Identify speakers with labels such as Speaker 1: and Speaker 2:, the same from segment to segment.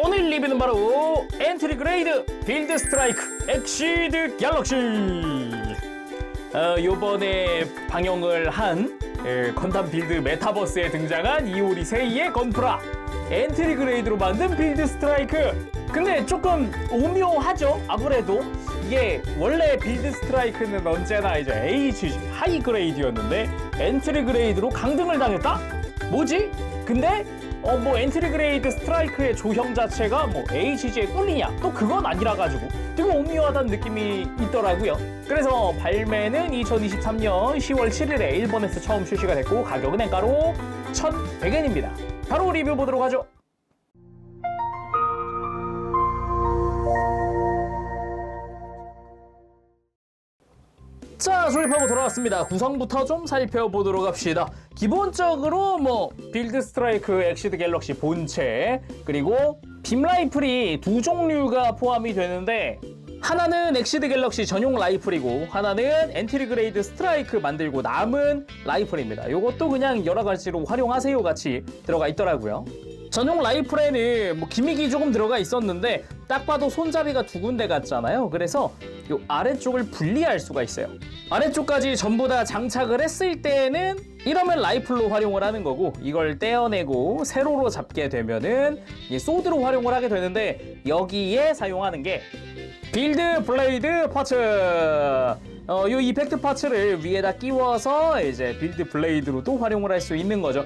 Speaker 1: 오늘 리뷰는 바로 엔트리 그레이드 빌드 스트라이크 엑시드 갤럭시. 요번에 방영을 한 건담 빌드 메타버스에 등장한 이오리 세이의 건프라 엔트리 그레이드로 만든 빌드 스트라이크. 근데 조금 오묘하죠. 아무래도 이게 원래 빌드 스트라이크는 언제나 이제 HG 하이 그레이드였는데 엔트리 그레이드로 강등을 당했다? 뭐지? 근데 뭐 엔트리 그레이드 스트라이크의 조형 자체가 뭐 HG에 꿀리냐? 또 그건 아니라 가지고 되게 오묘하다는 느낌이 있더라고요. 그래서 발매는 2023년 10월 7일에 일본에서 처음 출시가 됐고 가격은 엔가로 1,100엔입니다. 바로 리뷰 보도록 하죠. 자, 조립하고 돌아왔습니다. 구성부터 좀 살펴보도록 합시다. 기본적으로 뭐 빌드 스트라이크 엑시드 갤럭시 본체, 그리고 빔 라이플이 두 종류가 포함이 되는데 하나는 엑시드 갤럭시 전용 라이플이고 하나는 엔트리 그레이드 스트라이크 만들고 남은 라이플입니다. 요것도 그냥 여러 가지로 활용하세요 같이 들어가 있더라고요. 전용 라이플에는 뭐 기믹이 조금 들어가 있었는데 딱 봐도 손잡이가 두 군데 같잖아요. 그래서 요 아래쪽을 분리할 수가 있어요. 아래쪽까지 전부 다 장착을 했을 때는 이러면 라이플로 활용을 하는 거고, 이걸 떼어내고 세로로 잡게 되면은 이 소드로 활용을 하게 되는데, 여기에 사용하는 게 빌드 블레이드 파츠. 요 이펙트 파츠를 위에다 끼워서 이제 빌드 블레이드로도 활용을 할 수 있는 거죠.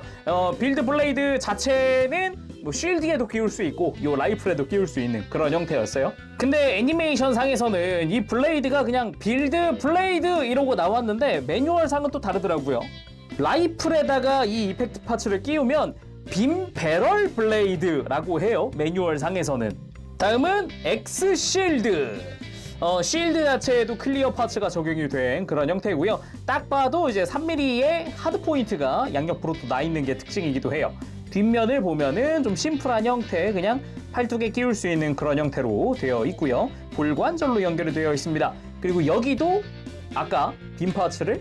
Speaker 1: 빌드 블레이드 자체는 뭐 쉴드에도 끼울 수 있고 요 라이플에도 끼울 수 있는 그런 형태였어요. 근데 애니메이션 상에서는 이 블레이드가 그냥 빌드 블레이드 이러고 나왔는데 매뉴얼 상은 또 다르더라고요. 라이플에다가 이 이펙트 파츠를 끼우면 빔 배럴 블레이드라고 해요. 매뉴얼 상에서는. 다음은 엑스 실드. 실드 자체에도 클리어 파츠가 적용이 된 그런 형태고요. 딱 봐도 이제 3mm의 하드 포인트가 양옆으로 또 나 있는 게 특징이기도 해요. 뒷면을 보면은 좀 심플한 형태, 그냥 팔뚝에 끼울 수 있는 그런 형태로 되어 있고요. 볼관절로 연결이 되어 있습니다. 그리고 여기도 아까 빔 파츠를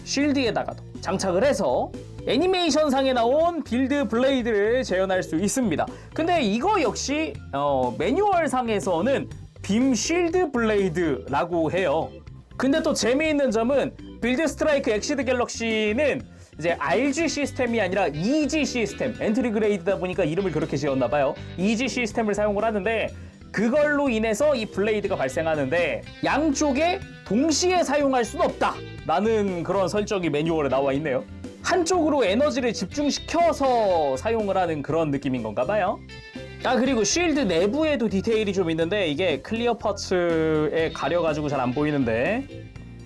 Speaker 1: 실드에다가도 장착을 해서 애니메이션 상에 나온 빌드 블레이드를 재현할 수 있습니다. 근데 이거 역시 매뉴얼 상에서는 빔 쉴드 블레이드라고 해요. 근데 또 재미있는 점은 빌드 스트라이크 엑시드 갤럭시는 이제 RG 시스템이 아니라 EG 시스템, 엔트리 그레이드다 보니까 이름을 그렇게 지었나봐요. EG 시스템을 사용을 하는데 그걸로 인해서 이 블레이드가 발생하는데 양쪽에 동시에 사용할 수는 없다 라는 그런 설정이 매뉴얼에 나와 있네요. 한쪽으로 에너지를 집중시켜서 사용을 하는 그런 느낌인 건가 봐요. 그리고 쉴드 내부에도 디테일이 좀 있는데 이게 클리어 파츠에 가려가지고 잘 안 보이는데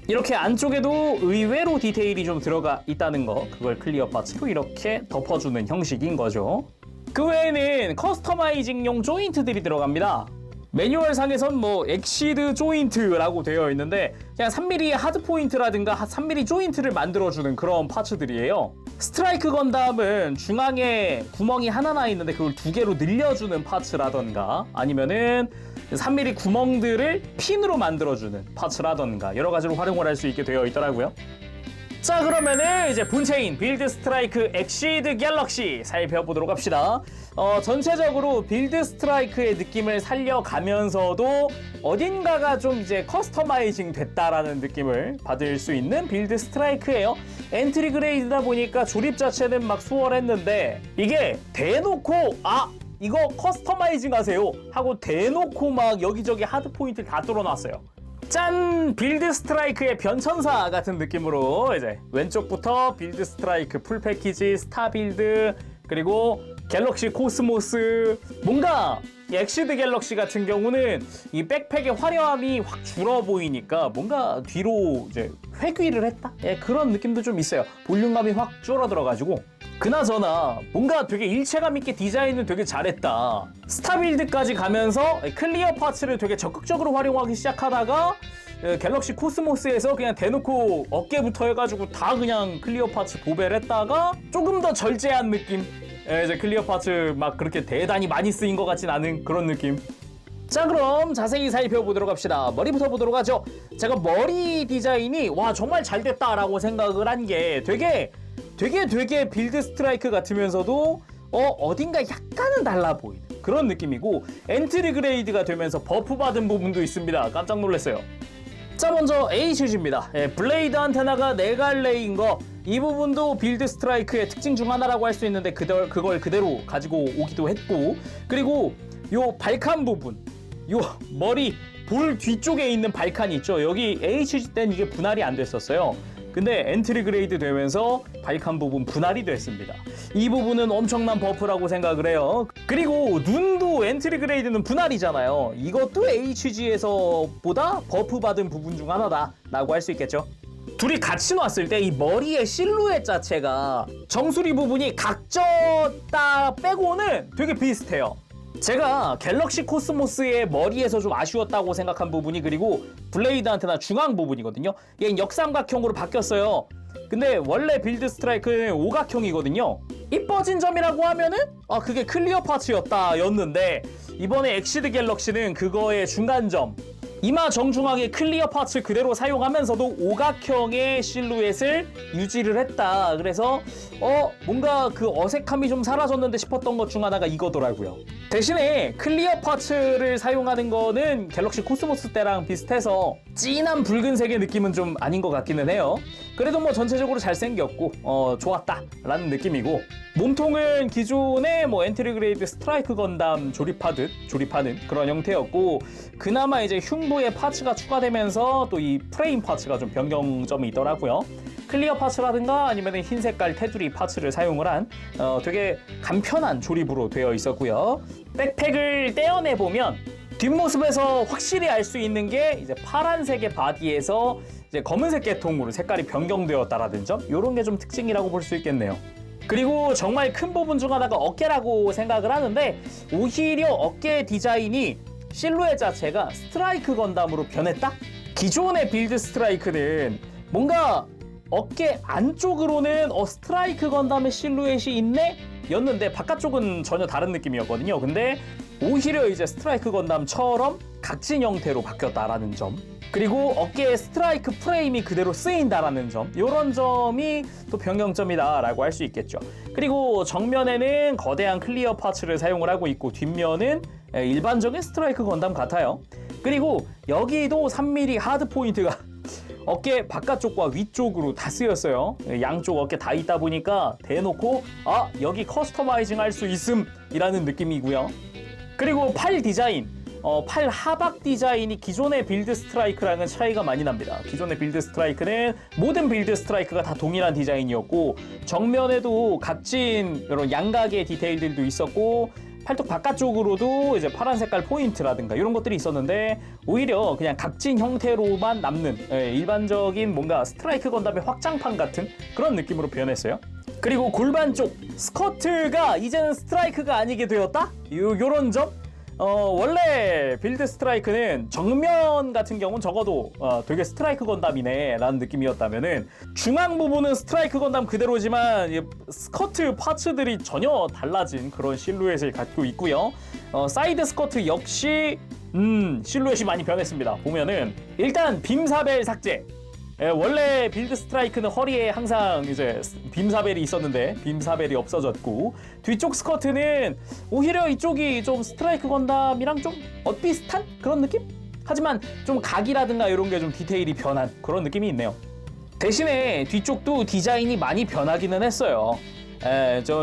Speaker 1: 이렇게 안쪽에도 의외로 디테일이 좀 들어가 있다는 거, 그걸 클리어 파츠로 이렇게 덮어주는 형식인 거죠. 그 외에는 커스터마이징용 조인트들이 들어갑니다. 매뉴얼 상에선 뭐 엑시드 조인트라고 되어 있는데 그냥 3mm의 하드 포인트라든가 3mm 조인트를 만들어주는 그런 파츠들이에요. 스트라이크 건담은 중앙에 구멍이 하나 나 있는데 그걸 두 개로 늘려주는 파츠라던가 아니면은 3mm 구멍들을 핀으로 만들어주는 파츠라던가 여러 가지로 활용을 할 수 있게 되어 있더라고요. 자, 그러면은 이제 본체인 빌드 스트라이크 엑시드 갤럭시 살펴보도록 합시다. 전체적으로 빌드 스트라이크의 느낌을 살려가면서도 어딘가가 좀 이제 커스터마이징 됐다라는 느낌을 받을 수 있는 빌드 스트라이크예요. 엔트리 그레이드다 보니까 조립 자체는 막 수월했는데 이게 대놓고 이거 커스터마이징 하세요 하고 대놓고 막 여기저기 하드 포인트를 다 뚫어놨어요. 짠! 빌드 스트라이크의 변천사 같은 느낌으로 이제 왼쪽부터 빌드 스트라이크 풀 패키지, 스타 빌드, 그리고 갤럭시 코스모스. 뭔가 엑시드 갤럭시 같은 경우는 이 백팩의 화려함이 확 줄어 보이니까 뭔가 뒤로 이제 회귀를 했다? 그런 느낌도 좀 있어요. 볼륨감이 확 줄어들어가지고. 그나저나 뭔가 되게 일체감 있게 디자인을 되게 잘했다. 스타빌드까지 가면서 클리어 파츠를 되게 적극적으로 활용하기 시작하다가 갤럭시 코스모스에서 그냥 대놓고 어깨부터 해가지고 다 그냥 클리어 파츠 도배를 했다가 조금 더 절제한 느낌. 이제 클리어 파츠 막 그렇게 대단히 많이 쓰인 것 같진 않은 그런 느낌. 자, 그럼 자세히 살펴보도록 합시다. 머리부터 보도록 하죠. 제가 머리 디자인이 와 정말 잘 됐다라고 생각을 한 게 되게 빌드 스트라이크 같으면서도 어딘가 약간은 달라 보이는 그런 느낌이고 엔트리 그레이드가 되면서 버프 받은 부분도 있습니다. 깜짝 놀랐어요. 자, 먼저 HG입니다. 블레이드 안테나가 4갈래인 거, 이 부분도 빌드 스트라이크의 특징 중 하나라고 할 수 있는데 그걸 그대로 가지고 오기도 했고, 그리고 요 발칸 부분, 요 머리 볼 뒤쪽에 있는 발칸이 있죠. 여기 HG 때는 이게 분할이 안 됐었어요. 근데 엔트리 그레이드 되면서 발칸 부분 분할이 됐습니다. 이 부분은 엄청난 버프라고 생각을 해요. 그리고 눈도 엔트리 그레이드는 분할이잖아요. 이것도 HG에서 보다 버프 받은 부분 중 하나다 라고 할 수 있겠죠. 둘이 같이 놨을 때 이 머리의 실루엣 자체가 정수리 부분이 각졌다 빼고는 되게 비슷해요. 제가 갤럭시 코스모스의 머리에서 좀 아쉬웠다고 생각한 부분이, 그리고 블레이드 안테나 중앙 부분이거든요. 얘는 역삼각형으로 바뀌었어요. 근데 원래 빌드 스트라이크는 오각형이거든요. 이뻐진 점이라고 하면은 그게 클리어 파츠였다 였는데, 이번에 엑시드 갤럭시는 그거의 중간점, 이마 정중앙에 클리어 파츠 그대로 사용하면서도 오각형의 실루엣을 유지를 했다. 그래서 뭔가 그 어색함이 좀 사라졌는데 싶었던 것 중 하나가 이거더라고요. 대신에 클리어 파츠를 사용하는 거는 갤럭시 코스모스 때랑 비슷해서 진한 붉은색의 느낌은 좀 아닌 것 같기는 해요. 그래도 뭐 전체적으로 잘생겼고 좋았다 라는 느낌이고, 몸통은 기존의 뭐 엔트리 그레이드 스트라이크 건담 조립하는 그런 형태였고, 그나마 이제 흉부의 파츠가 추가되면서 또 이 프레임 파츠가 좀 변경점이 있더라고요. 클리어 파츠라든가 아니면 흰 색깔 테두리 파츠를 사용을 한 되게 간편한 조립으로 되어 있었고요. 백팩을 떼어내보면 뒷모습에서 확실히 알 수 있는 게 이제 파란색의 바디에서 이제 검은색 계통으로 색깔이 변경되었다라는 점, 이런 게 좀 특징이라고 볼 수 있겠네요. 그리고 정말 큰 부분 중 하나가 어깨라고 생각을 하는데, 오히려 어깨 디자인이 실루엣 자체가 스트라이크 건담으로 변했다? 기존의 빌드 스트라이크는 뭔가 어깨 안쪽으로는 스트라이크 건담의 실루엣이 있네? 였는데 바깥쪽은 전혀 다른 느낌이었거든요. 근데 오히려 이제 스트라이크 건담처럼 각진 형태로 바뀌었다라는 점, 그리고 어깨에 스트라이크 프레임이 그대로 쓰인다라는 점, 이런 점이 또 변경점이다라고 할 수 있겠죠. 그리고 정면에는 거대한 클리어 파츠를 사용을 하고 있고, 뒷면은 일반적인 스트라이크 건담 같아요. 그리고 여기도 3mm 하드 포인트가 어깨 바깥쪽과 위쪽으로 다 쓰였어요. 양쪽 어깨 다 있다 보니까 대놓고 여기 커스터마이징 할 수 있음 이라는 느낌이고요. 그리고 팔 디자인, 팔 하박 디자인이 기존의 빌드 스트라이크랑은 차이가 많이 납니다. 기존의 빌드 스트라이크는 모든 빌드 스트라이크가 다 동일한 디자인이었고, 정면에도 각진 이런 양각의 디테일들도 있었고, 팔뚝 바깥쪽으로도 이제 파란 색깔 포인트라든가 이런 것들이 있었는데, 오히려 그냥 각진 형태로만 남는 일반적인 뭔가 스트라이크 건담의 확장판 같은 그런 느낌으로 변했어요. 그리고 골반 쪽 스커트가 이제는 스트라이크가 아니게 되었다? 요런 점? 원래 빌드 스트라이크는 정면 같은 경우는 적어도 되게 스트라이크 건담이네 라는 느낌이었다면은, 중앙 부분은 스트라이크 건담 그대로지만 스커트 파츠들이 전혀 달라진 그런 실루엣을 갖고 있고요. 사이드 스커트 역시 실루엣이 많이 변했습니다. 보면은 일단 빔사벨 삭제. 원래 빌드 스트라이크는 허리에 항상 이제 빔사벨이 있었는데 빔사벨이 없어졌고, 뒤쪽 스커트는 오히려 이쪽이 좀 스트라이크 건담이랑 좀 비슷한 그런 느낌? 하지만 좀 각이라든가 이런 게 좀 디테일이 변한 그런 느낌이 있네요. 대신에 뒤쪽도 디자인이 많이 변하기는 했어요.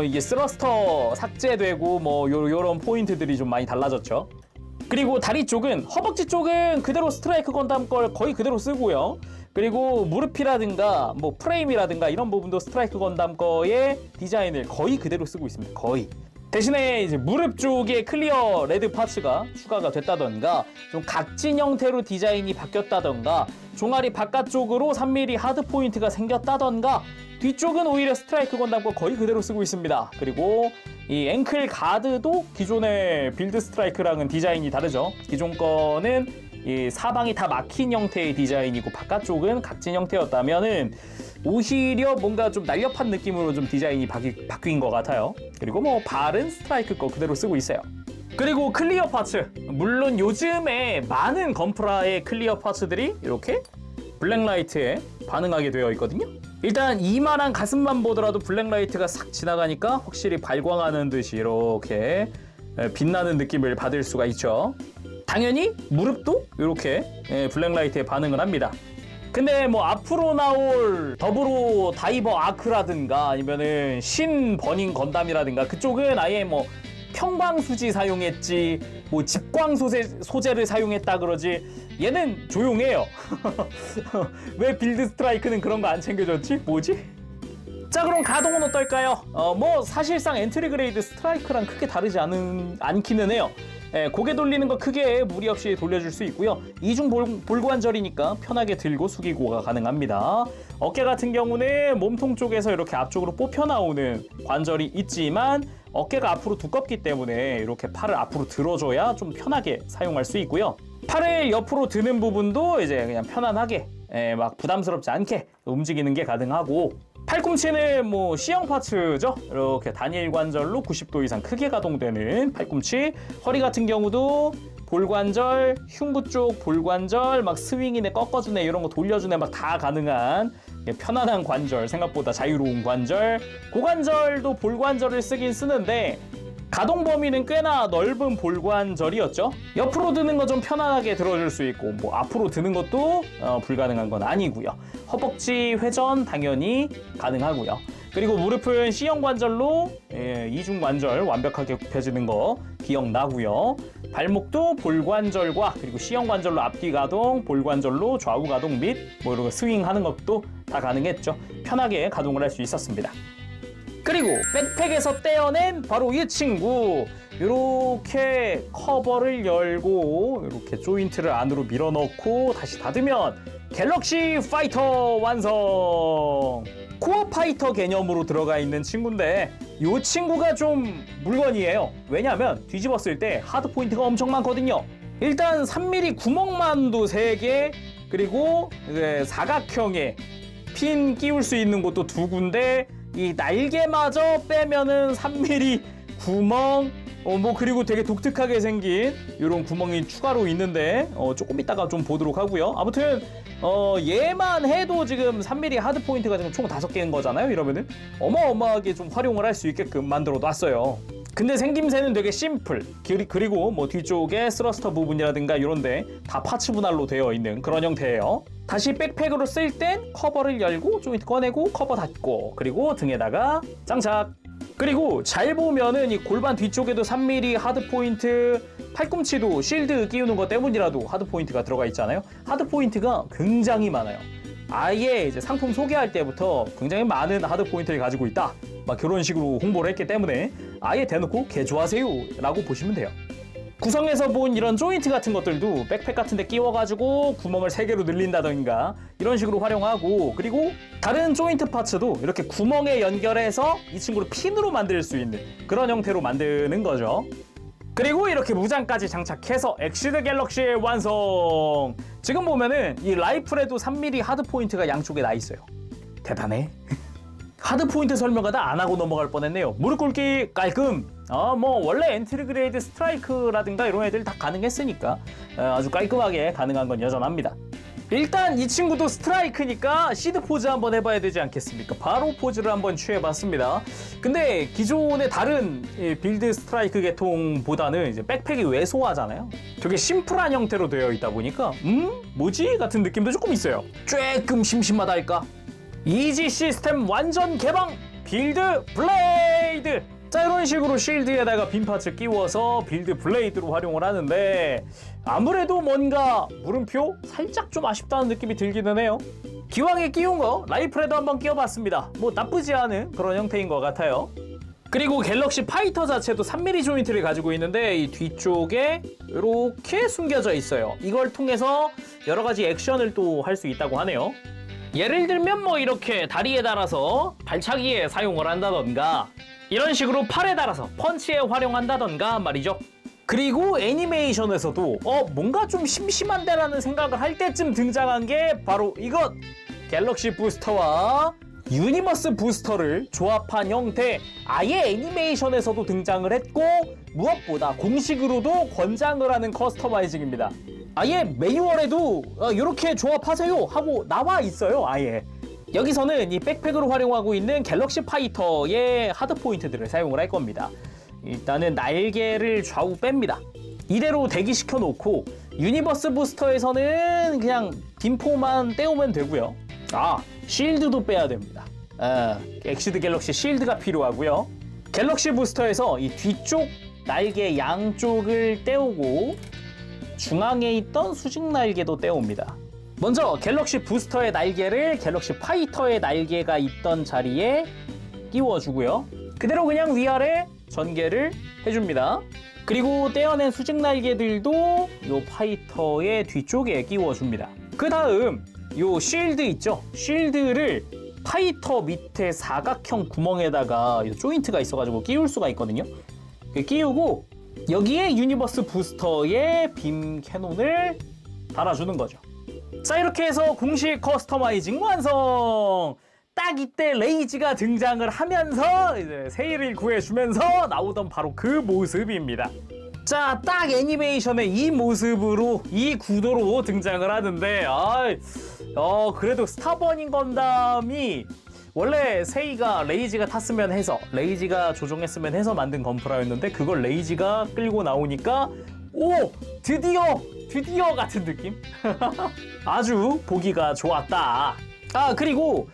Speaker 1: 이게 스러스터 삭제되고 뭐 요런 포인트들이 좀 많이 달라졌죠. 그리고 다리 쪽은, 허벅지 쪽은 그대로 스트라이크 건담 걸 거의 그대로 쓰고요. 그리고 무릎이라든가 뭐 프레임이라든가 이런 부분도 스트라이크 건담 거의 디자인을 거의 그대로 쓰고 있습니다. 거의. 대신에 이제 무릎 쪽에 클리어 레드 파츠가 추가가 됐다던가, 좀 각진 형태로 디자인이 바뀌었다던가, 종아리 바깥쪽으로 3mm 하드 포인트가 생겼다던가, 뒤쪽은 오히려 스트라이크 건담 거 거의 그대로 쓰고 있습니다. 그리고 이 앵클 가드도 기존의 빌드 스트라이크랑은 디자인이 다르죠. 기존 거는 이 사방이 다 막힌 형태의 디자인이고, 바깥쪽은 각진 형태였다면은 오히려 뭔가 좀 날렵한 느낌으로 좀 디자인이 바뀐 것 같아요. 그리고 뭐 발은 스트라이크 거 그대로 쓰고 있어요. 그리고 클리어 파츠, 물론 요즘에 많은 건프라의 클리어 파츠들이 이렇게 블랙라이트에 반응하게 되어 있거든요. 일단 이만한 가슴만 보더라도 블랙라이트가 싹 지나가니까 확실히 발광하는 듯이 이렇게 빛나는 느낌을 받을 수가 있죠. 당연히 무릎도 이렇게 블랙라이트에 반응을 합니다. 근데 뭐 앞으로 나올 더불어 다이버 아크라든가 아니면은 신 버닝 건담이라든가 그쪽은 아예 뭐 평광수지 사용했지 뭐 집광 소재를 사용했다 그러지 얘는 조용해요. 왜 빌드 스트라이크는 그런 거 안 챙겨줬지? 뭐지? 자, 그럼 가동은 어떨까요? 뭐 사실상 엔트리 그레이드 스트라이크랑 크게 다르지 않기는 해요. 고개 돌리는 거 크게 무리 없이 돌려줄 수 있고요. 이중 볼관절이니까 편하게 들고 숙이고가 가능합니다. 어깨 같은 경우는 몸통 쪽에서 이렇게 앞쪽으로 뽑혀 나오는 관절이 있지만 어깨가 앞으로 두껍기 때문에 이렇게 팔을 앞으로 들어줘야 좀 편하게 사용할 수 있고요. 팔을 옆으로 드는 부분도 이제 그냥 편안하게 막 부담스럽지 않게 움직이는 게 가능하고, 팔꿈치는 뭐 C형 파츠죠. 이렇게 단일 관절로 90도 이상 크게 가동되는 팔꿈치. 허리 같은 경우도 볼관절, 흉부 쪽 볼관절, 막 스윙이네, 꺾어주네, 이런 거 돌려주네, 막 다 가능한 편안한 관절, 생각보다 자유로운 관절. 고관절도 볼관절을 쓰긴 쓰는데 가동 범위는 꽤나 넓은 볼관절이었죠. 옆으로 드는 거 좀 편안하게 들어줄 수 있고, 뭐 앞으로 드는 것도 불가능한 건 아니고요. 허벅지 회전 당연히 가능하고요. 그리고 무릎은 C형 관절로 이중 관절 완벽하게 굽혀지는 거 기억나고요. 발목도 볼관절과 그리고 C형 관절로 앞뒤 가동, 볼관절로 좌우 가동 및 뭐 이런 거 스윙하는 것도 다 가능했죠. 편하게 가동을 할 수 있었습니다. 그리고 백팩에서 떼어낸 바로 이 친구, 이렇게 커버를 열고 이렇게 조인트를 안으로 밀어넣고 다시 닫으면 갤럭시 파이터 완성! 코어 파이터 개념으로 들어가 있는 친구인데 이 친구가 좀 물건이에요. 왜냐하면 뒤집었을 때 하드 포인트가 엄청 많거든요. 일단 3mm 구멍만도 3개, 그리고 사각형의 핀 끼울 수 있는 곳도 2군데, 이 날개마저 빼면은 3mm 구멍, 뭐 그리고 되게 독특하게 생긴 이런 구멍이 추가로 있는데 조금 이따가 좀 보도록 하고요. 아무튼 얘만 해도 지금 3mm 하드 포인트가 지금 총 5개인 거잖아요. 이러면은 어마어마하게 좀 활용을 할 수 있게끔 만들어 놨어요. 근데 생김새는 되게 심플. 그리고 뭐 뒤쪽에 스러스터 부분이라든가 이런데 다 파츠 분할로 되어 있는 그런 형태예요. 다시 백팩으로 쓸 땐 커버를 열고 조인트 꺼내고 커버 닫고, 그리고 등에다가 장착. 그리고 잘 보면은 이 골반 뒤쪽에도 3mm 하드 포인트, 팔꿈치도 실드 끼우는 것 때문이라도 하드 포인트가 들어가 있잖아요. 하드 포인트가 굉장히 많아요. 아예 이제 상품 소개할 때부터 굉장히 많은 하드 포인트를 가지고 있다, 막 그런 식으로 홍보를 했기 때문에 아예 대놓고 개조하세요 라고 보시면 돼요. 구성에서 본 이런 조인트 같은 것들도 백팩 같은 데 끼워가지고 구멍을 3개로 늘린다던가 이런 식으로 활용하고, 그리고 다른 조인트 파츠도 이렇게 구멍에 연결해서 이 친구를 핀으로 만들 수 있는 그런 형태로 만드는 거죠. 그리고 이렇게 무장까지 장착해서 엑시드 갤럭시의 완성! 지금 보면은 이 라이플에도 3mm 하드 포인트가 양쪽에 나 있어요. 대단해. 하드 포인트 설명하다 안 하고 넘어갈 뻔했네요. 무릎 꿇기 깔끔. 뭐 원래 엔트리 그레이드 스트라이크라든가 이런 애들 다 가능했으니까 아주 깔끔하게 가능한 건 여전합니다. 일단 이 친구도 스트라이크니까 시드 포즈 한번 해봐야 되지 않겠습니까? 바로 포즈를 한번 취해봤습니다. 근데 기존의 다른 빌드 스트라이크 계통보다는 이제 백팩이 왜소하잖아요. 되게 심플한 형태로 되어 있다 보니까 뭐지? 같은 느낌도 조금 있어요. 조금 심심하다 할까? 이지 시스템 완전 개방! 빌드 블레이드! 자, 이런 식으로 쉴드에다가 빈 파츠 끼워서 빌드 블레이드로 활용을 하는데 아무래도 뭔가 물음표? 살짝 좀 아쉽다는 느낌이 들기는 해요. 기왕에 끼운 거 라이플에도 한번 끼워봤습니다. 뭐 나쁘지 않은 그런 형태인 것 같아요. 그리고 갤럭시 파이터 자체도 3mm 조인트를 가지고 있는데 이 뒤쪽에 이렇게 숨겨져 있어요. 이걸 통해서 여러 가지 액션을 또 할 수 있다고 하네요. 예를 들면 뭐 이렇게 다리에 달아서 발차기에 사용을 한다던가 이런 식으로 팔에 달아서 펀치에 활용한다던가 말이죠. 그리고 애니메이션에서도 뭔가 좀 심심한데라는 생각을 할 때쯤 등장한 게 바로 이것! 갤럭시 부스터와 유니버스 부스터를 조합한 형태, 아예 애니메이션에서도 등장을 했고 무엇보다 공식으로도 권장을 하는 커스터마이징입니다. 아예 매뉴얼에도 이렇게 조합하세요 하고 나와 있어요. 아예 여기서는 이 백팩으로 활용하고 있는 갤럭시 파이터의 하드 포인트들을 사용을 할 겁니다. 일단은 날개를 좌우 뺍니다. 이대로 대기시켜 놓고 유니버스 부스터에서는 그냥 빔포만 떼우면 되고요. 쉴드도 빼야 됩니다. 엑시드 갤럭시 쉴드가 필요하고요. 갤럭시 부스터에서 이 뒤쪽 날개 양쪽을 떼우고 중앙에 있던 수직 날개도 떼옵니다. 먼저 갤럭시 부스터의 날개를 갤럭시 파이터의 날개가 있던 자리에 끼워주고요. 그대로 그냥 위아래 전개를 해줍니다. 그리고 떼어낸 수직 날개들도 이 파이터의 뒤쪽에 끼워줍니다. 그 다음 이 쉴드 있죠? 쉴드를 파이터 밑에 사각형 구멍에다가 조인트가 있어가지고 끼울 수가 있거든요. 끼우고 여기에 유니버스 부스터의 빔 캐논을 달아주는 거죠. 자, 이렇게 해서 공식 커스터마이징 완성! 딱 이때 레이지가 등장을 하면서 이제 세일을 구해주면서 나오던 바로 그 모습입니다. 자, 딱 애니메이션의 이 모습으로, 이 구도로 등장을 하는데 그래도 스타버닝 건담이 원래 세이가 레이지가 탔으면 해서, 레이지가 조종했으면 해서 만든 건프라였는데 그걸 레이지가 끌고 나오니까 드디어 같은 느낌? 아주 보기가 좋았다. 그리고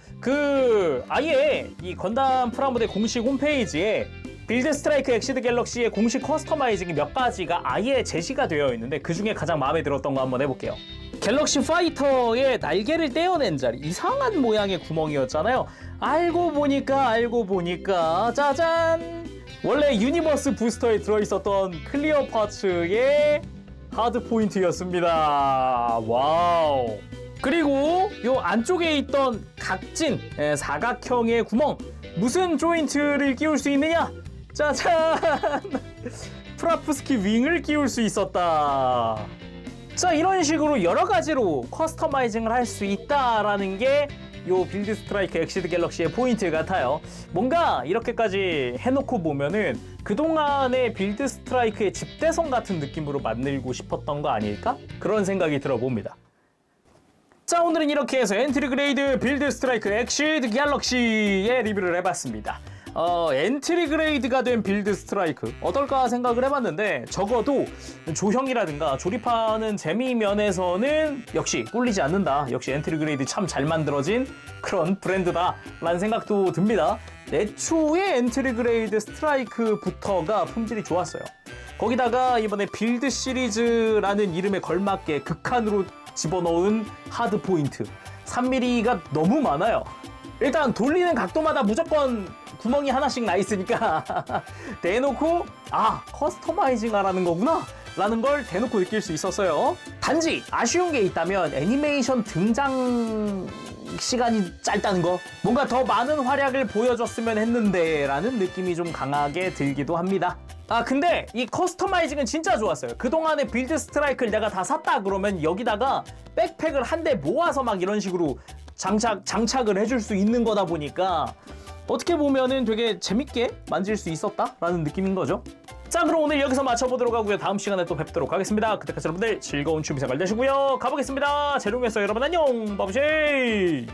Speaker 1: 아예 이 건담 프라모델 공식 홈페이지에 빌드 스트라이크 엑시드 갤럭시의 공식 커스터마이징이 몇 가지가 아예 제시가 되어 있는데 그 중에 가장 마음에 들었던 거 한번 해볼게요. 갤럭시 파이터의 날개를 떼어낸 자리, 이상한 모양의 구멍이었잖아요. 알고 보니까 짜잔! 원래 유니버스 부스터에 들어있었던 클리어 파츠의 하드 포인트였습니다. 와우! 그리고 요 안쪽에 있던 각진 사각형의 구멍, 무슨 조인트를 끼울 수 있느냐? 짜잔! 프라프스키 윙을 끼울 수 있었다. 자, 이런 식으로 여러 가지로 커스터마이징을 할 수 있다라는 게 요 빌드 스트라이크 엑시드 갤럭시의 포인트 같아요. 뭔가 이렇게까지 해놓고 보면은 그동안의 빌드 스트라이크의 집대성 같은 느낌으로 만들고 싶었던 거 아닐까? 그런 생각이 들어봅니다. 자, 오늘은 이렇게 해서 엔트리 그레이드 빌드 스트라이크 엑시드 갤럭시의 리뷰를 해봤습니다. 엔트리 그레이드가 된 빌드 스트라이크 어떨까 생각을 해봤는데, 적어도 조형이라든가 조립하는 재미 면에서는 역시 꿀리지 않는다. 역시 엔트리 그레이드 참 잘 만들어진 그런 브랜드다 라는 생각도 듭니다. 애초에 엔트리 그레이드 스트라이크부터가 품질이 좋았어요. 거기다가 이번에 빌드 시리즈라는 이름에 걸맞게 극한으로 집어넣은 하드 포인트 3mm가 너무 많아요. 일단 돌리는 각도마다 무조건 구멍이 하나씩 나 있으니까 대놓고 커스터마이징 하라는 거구나 라는 걸 대놓고 느낄 수 있었어요. 단지 아쉬운 게 있다면 애니메이션 등장 시간이 짧다는 거, 뭔가 더 많은 활약을 보여줬으면 했는데 라는 느낌이 좀 강하게 들기도 합니다. 근데 이 커스터마이징은 진짜 좋았어요. 그동안의 빌드 스트라이크를 내가 다 샀다 그러면 여기다가 백팩을 한 대 모아서 막 이런 식으로 장착을 해줄 수 있는 거다 보니까 어떻게 보면은 되게 재밌게 만질 수 있었다라는 느낌인 거죠. 자, 그럼 오늘 여기서 마쳐보도록 하고요. 다음 시간에 또 뵙도록 하겠습니다. 그때까지 여러분들 즐거운 취미 생활 되시고요. 가보겠습니다. 재롱이었어요. 여러분 안녕. 바보쉐이.